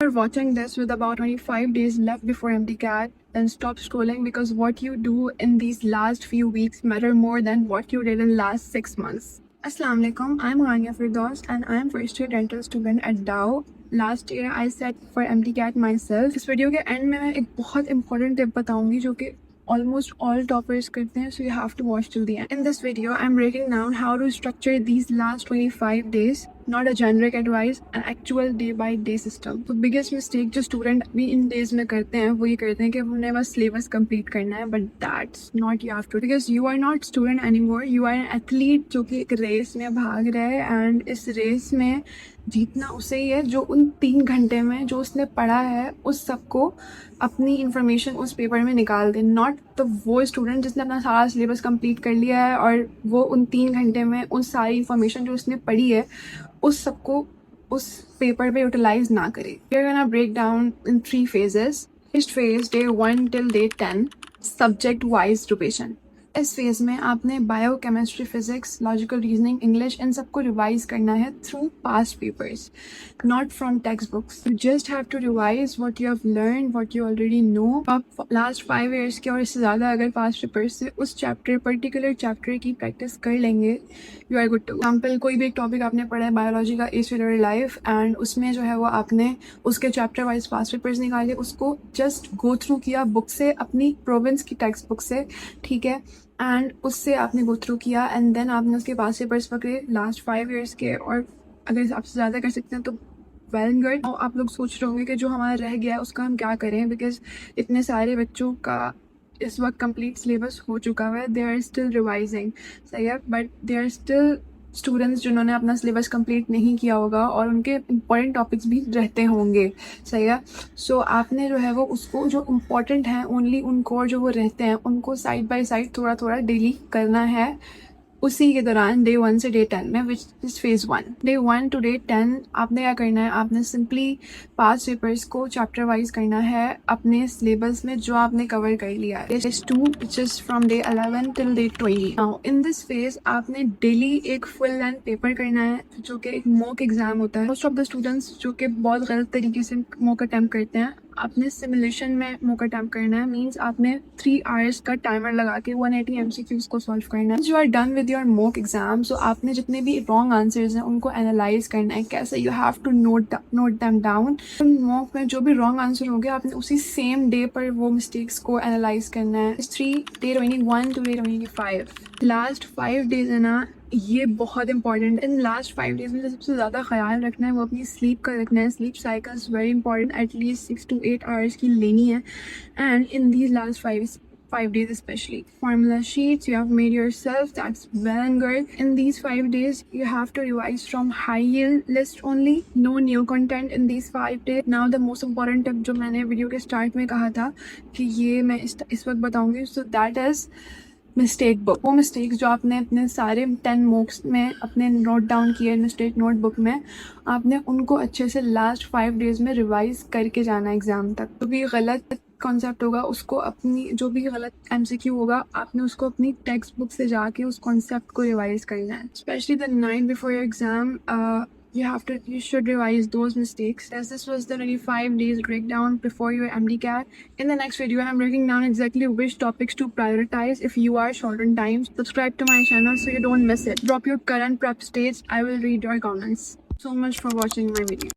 you're watching this with about 25 days left before MDCAT, then stop scrolling because what you do in these last few weeks matter more than what you did in last 6 months. Assalamu alaikum, I'm Ghania Firdaus and I'm first year dental student at Dow. Last year I set for MDCAT myself. इस video के and में मैं एक बहुत important tip बताऊंगी जो कि almost all toppers करते हैं, so you have to watch till the end. In this video, I'm breaking down how to structure these last 25 days, not a generic advice, an actual day-by-day system. तो biggest mistake जो student भी इन days में करते हैं वो ये करते हैं कि उन्हें बस syllabus complete करना है, but that's not you have to, because you are not student anymore, you are an athlete जो कि एक race में भाग रहा है and इस race में जीतना उसे ही है जो उन 3 घंटे में जो उसने पढ़ा है उस सबको अपनी इंफॉर्मेशन उस पेपर में निकाल दे, नॉट तो वो स्टूडेंट जिसने अपना सारा सिलेबस कंप्लीट कर लिया है और वो उन 3 घंटे में उन सारी इंफॉर्मेशन जो उसने पढ़ी है उस सबको उस पेपर पे यूटिलाइज ना करे. We are gonna break down in 3 phases. First phase day 1 till day 10 subject wise revision. इस फेज में आपने bio, chemistry, physics, logical reasoning, English इन सबको रिवाइज करना है through past papers, not from text books. You just have to revise what you have learn, what you already know. आप लास्ट 5 years के और इससे ज़्यादा अगर पास्ट पेपर्स से उस चैप्टर पर्टिकुलर चैप्टर की प्रैक्टिस कर लेंगे, you are good to. Example, कोई भी एक टॉपिक आपने पढ़ा है बायोलॉजी का, इज योर लाइफ, एंड उसमें जो है वो आपने उसके चैप्टर वाइज पास्ट पेपर्स निकाले, उसको जस्ट गो थ्रू किया बुक से, अपनी प्रोविंस की टेक्स्ट बुक से, ठीक है, एंड उससे आपने गो थ्रू किया एंड देन आपने उसके पास पेपर्स पकड़े लास्ट 5 years के, और अगर आपसे ज़्यादा कर सकते हैं तो वेल एंड गुड. और आप लोग सोच रहे होंगे कि जो हमारा रह गया है उसका हम क्या करें, बिकॉज इतने सारे बच्चों का इस वक्त कंप्लीट सिलेबस हो चुका हुआ है, दे आर स्टिल रिवाइजिंग, सही है, but they are still students जिन्होंने अपना सिलेबस कंप्लीट नहीं किया होगा और उनके इंपॉर्टेंट टॉपिक्स भी रहते होंगे, सही है. सो आपने जो है वो उसको जो इम्पॉर्टेंट हैं ओनली उनको, और जो वो रहते हैं उनको साइड बाय साइड थोड़ा थोड़ा डेली करना है उसी के दौरान डे 1 से डे 10 में, which is phase 1. Day 1 to day 10 आपने क्या करना है, आपने सिंपली पास्ट पेपर्स को चैप्टर वाइज करना है अपने सिलेबस में जो आपने कवर कर लिया है. Phase 2 which is from day 11 till day 20. Now in this phase आपने डेली एक फुल लेंथ पेपर करना है जो कि एक मॉक एग्जाम होता है. मोस्ट ऑफ द स्टूडेंट्स जो कि बहुत गलत तरीके से मॉक अटैम्प्ट करते हैं, आपने सिमुलेशन में मॉक अटैम्प्ट करना है. मीन्स आपने 3 hours का टाइमर लगा के 180 MCQs को सॉल्व करना है. You are done with your mock exam, so आपने जितने भी रॉन्ग आंसर्स हैं उनको एनालाइज करना है. कैसे, you have to note them down. Mock में जो भी रॉन्ग आंसर हो गया आपने उसी सेम डे पर वो मिस्टेक्स को एनालाइज करना है. 3 day 21 to day 25. Last 5 days है ना, ये बहुत इंपॉर्टेंट. इन लास्ट 5 days में सबसे ज़्यादा ख्याल रखना है वो अपनी स्लीप का रखना है. Sleep cycles very important, at least 6 to 8 hours की लेनी है. And in these last 5 days especially, formula sheets you have made yourself, that's well and good. In these 5 days you have to revise from high yield list only, no new content in these 5 days. Now the most important tip जो मैंने video के start में कहा था कि ये मैं इस वक्त बताऊंगी, so that is mistake book. वो मिस्टेक्स जो आपने अपने सारे 10 मॉक्स में अपने नोट डाउन किए मिस्टेक नोटबुक में, आपने उनको अच्छे से लास्ट 5 days में रिवाइज करके जाना एग्जाम तक. तो भी गलत कॉन्सेप्ट होगा उसको अपनी, जो भी गलत MCQ होगा आपने उसको अपनी टेक्स्ट बुक से जाके उस कॉन्सेप्ट को रिवाइज करना है. Specially the night before your exam you should revise those mistakes. As this was the 25 days breakdown before your MDCAT. In the next video, I'm breaking down exactly which topics to prioritize if you are short on time. Subscribe to my channel so you don't miss it. Drop your current prep stage. I will read your comments. So much for watching my video.